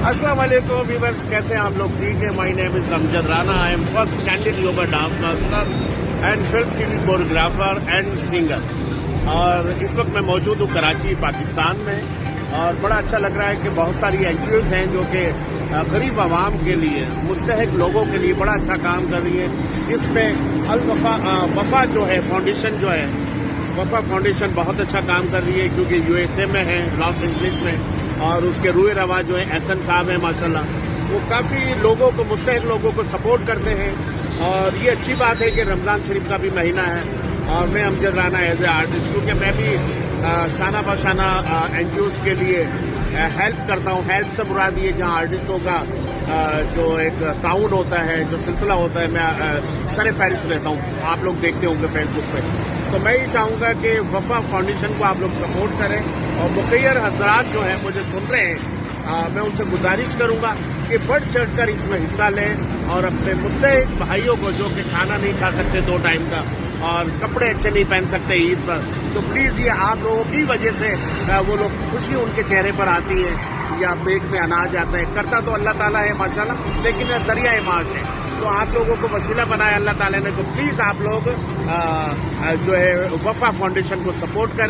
अस्सलाम वालेकुम व्यूअर्स, कैसे हैं आप लोग? ठीक है। My name is Amjad Rana. I am first candid yoga dance master and film TV choreographer and singer. और इस वक्त मैं मौजूद हूँ कराची, पाकिस्तान में। और बड़ा अच्छा लग रहा है कि बहुत सारी एनजीओज हैं जो कि गरीब आवाम के लिए, मुस्तहक लोगों के लिए बड़ा अच्छा काम कर रही है, जिसमें वफा जो है फाउंडेशन जो है, वफा फाउंडेशन बहुत अच्छा काम कर रही है, क्योंकि यूएसए में है, लॉस एंजलिस में। और उसके रूए रवा जो है एहसन साहब हैं माशाल्लाह, वो काफ़ी लोगों को, मुस्तहक लोगों को सपोर्ट करते हैं। और ये अच्छी बात है कि रमज़ान शरीफ का भी महीना है और मैं Amjad Rana as a artist, क्योंकि मैं भी शाना बशाना एनजीओज़ के लिए हेल्प करता हूँ। हेल्प से मुराद ये जहाँ आर्टिस्टों का जो एक ताउन होता है, जो सिलसिला होता है, मैं सर फहरिस्त रहता हूँ। आप लोग देखते होंगे फेसबुक पे। तो मैं ये चाहूँगा कि वफा फाउंडेशन को आप लोग सपोर्ट करें। और मुखैर हजरात जो हैं मुझे सुन रहे हैं, मैं उनसे गुजारिश करूँगा कि बढ़ चढ़ कर इसमें हिस्सा लें और अपने मुस्तहक भाइयों को, जो कि खाना नहीं खा सकते 2 टाइम का और कपड़े अच्छे नहीं पहन सकते ईद पर, तो प्लीज़ ये आप लोगों की वजह से वो लोग खुशी उनके चेहरे पर आती है या पेट में अनाज आता है। करता तो अल्लाह ताला है माशाल्लाह, लेकिन जरिया माश है। तो आप लोगों को वसीला बनाया अल्लाह ताला ने, तो प्लीज़ आप लोग जो है वफा फाउंडेशन को सपोर्ट करें।